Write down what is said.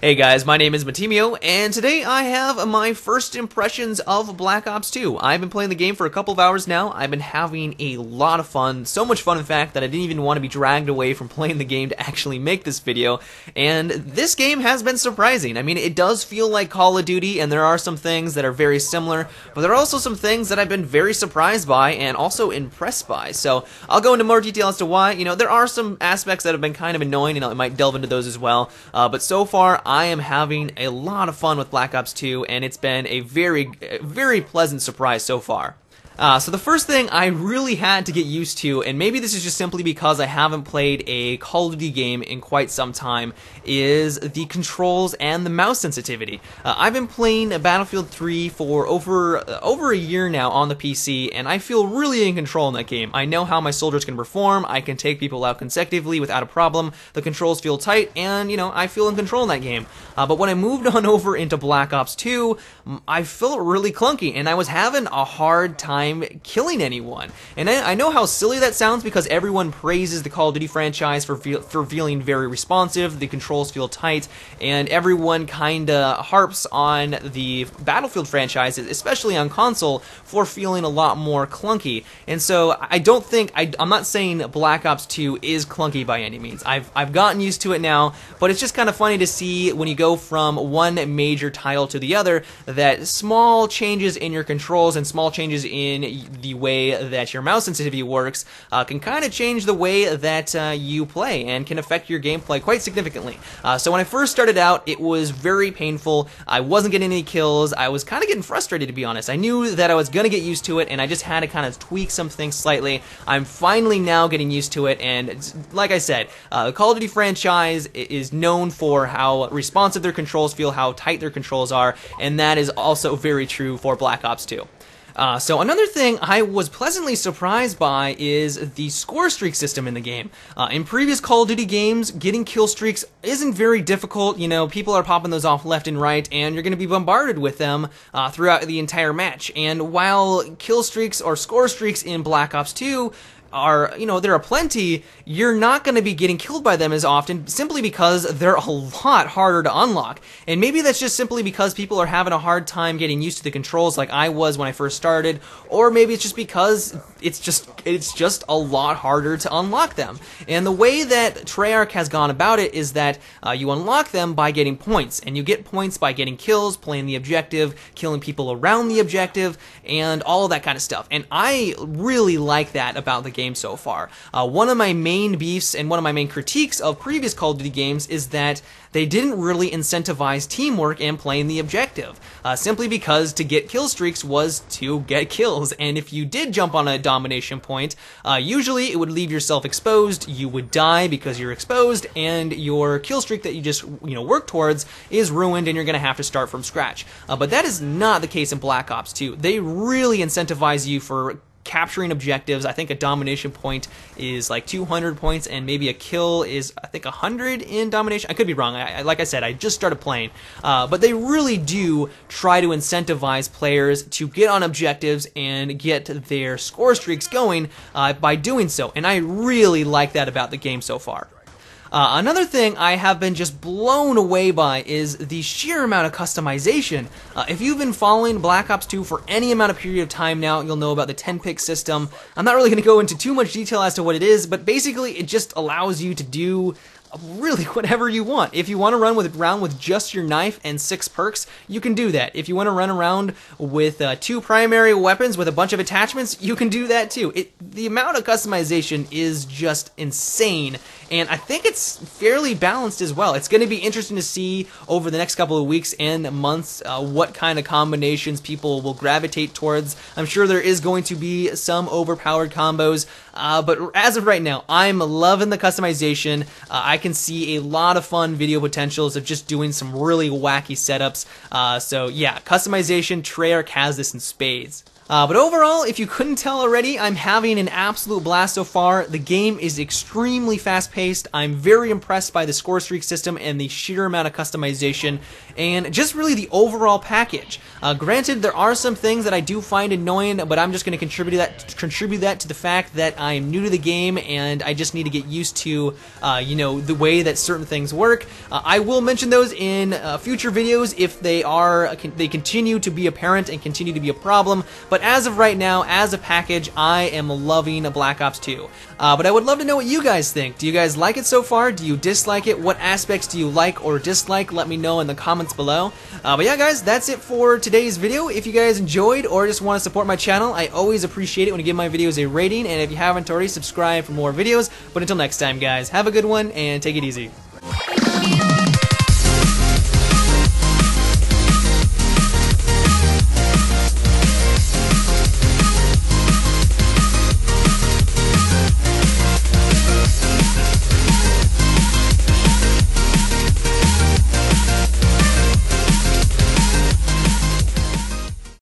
Hey guys, my name is Matimio, and today I have my first impressions of Black Ops 2. I've been playing the game for a couple of hours now. I've been having a lot of fun, so much fun in fact that I didn't even want to be dragged away from playing the game to actually make this video, and this game has been surprising. I mean, it does feel like Call of Duty, and there are some things that are very similar, but there are also some things that I've been very surprised by and also impressed by. So I'll go into more detail as to why. There are some aspects that have been kind of annoying, and I might delve into those as well, but so far, I am having a lot of fun with Black Ops 2, and it's been a very pleasant surprise so far. So the first thing I really had to get used to, and maybe this is just simply because I haven't played a Call of Duty game in quite some time, is the controls and the mouse sensitivity. I've been playing Battlefield 3 for over a year now on the PC, and I feel really in control in that game. I know how my soldiers can perform, I can take people out consecutively without a problem, the controls feel tight, and, I feel in control in that game. But when I moved on over into Black Ops 2, I felt really clunky, and I was having a hard time killing anyone. And I know how silly that sounds because everyone praises the Call of Duty franchise for feeling very responsive, the controls feel tight, and everyone kinda harps on the Battlefield franchise, especially on console, for feeling a lot more clunky. And so I'm not saying Black Ops 2 is clunky by any means. I've gotten used to it now, but it's just kind of funny to see when you go from one major title to the other that small changes in your controls and small changes in the way that your mouse sensitivity works can kind of change the way that you play and can affect your gameplay quite significantly. So when I first started out, it was very painful. I wasn't getting any kills. I was kind of getting frustrated, to be honest. I knew that I was going to get used to it, and I just had to kind of tweak some things slightly. I'm finally now getting used to it, and like I said, the Call of Duty franchise is known for how responsive their controls feel, how tight their controls are, and that is also very true for Black Ops 2. So another thing I was pleasantly surprised by is the score streak system in the game. In previous Call of Duty games, getting kill streaks isn't very difficult. People are popping those off left and right, and you're going to be bombarded with them throughout the entire match. And while kill streaks or score streaks in Black Ops 2 there are plenty, you're not going to be getting killed by them as often simply because they're a lot harder to unlock. And maybe that's just simply because people are having a hard time getting used to the controls like I was when I first started, or maybe it's just because it's just a lot harder to unlock them. And the way that Treyarch has gone about it is that you unlock them by getting points, and you get points by getting kills, playing the objective, killing people around the objective, and all of that kind of stuff. And I really like that about the game so far. One of my main beefs and one of my main critiques of previous Call of Duty games is that they didn't really incentivize teamwork and playing the objective, simply because to get kill streaks was to get kills, and if you did jump on a domination point, usually it would leave yourself exposed, you would die because you're exposed, and your kill streak that you just work towards is ruined and you're going to have to start from scratch. But that is not the case in Black Ops 2. They really incentivize you for capturing objectives. I think a domination point is like 200 points, and maybe a kill is, I think, 100 in domination. I could be wrong. Like I said, I just started playing. But they really do try to incentivize players to get on objectives and get their score streaks going by doing so. And I really like that about the game so far. Another thing I have been just blown away by is the sheer amount of customization. If you've been following Black Ops 2 for any amount of period of time now, you'll know about the 10-pick system. I'm not really going to go into too much detail as to what it is, but basically it just allows you to do really whatever you want. If you want to run around with just your knife and 6 perks, you can do that. If you want to run around with 2 primary weapons with a bunch of attachments, you can do that too. The amount of customization is just insane, and I think it's fairly balanced as well. It's going to be interesting to see over the next couple of weeks and months what kind of combinations people will gravitate towards. I'm sure there is going to be some overpowered combos, but as of right now, I'm loving the customization. I can see a lot of fun video potentials of just doing some really wacky setups. So yeah, customization, Treyarch has this in spades. But overall, if you couldn't tell already, I'm having an absolute blast so far. The game is extremely fast-paced. I'm very impressed by the score streak system and the sheer amount of customization, and just really the overall package. Granted, there are some things that I do find annoying, but I'm just going to contribute that to the fact that I'm new to the game, and I just need to get used to, you know, the way that certain things work. I will mention those in future videos if they continue to be apparent and continue to be a problem. But as of right now, as a package, I am loving Black Ops 2. But I would love to know what you guys think. Do you guys like it so far? Do you dislike it? What aspects do you like or dislike? Let me know in the comments below. But yeah, guys, that's it for today's video. If you guys enjoyed or just want to support my channel, I always appreciate it when you give my videos a rating. And if you haven't already, subscribe for more videos. But until next time, guys, have a good one and take it easy.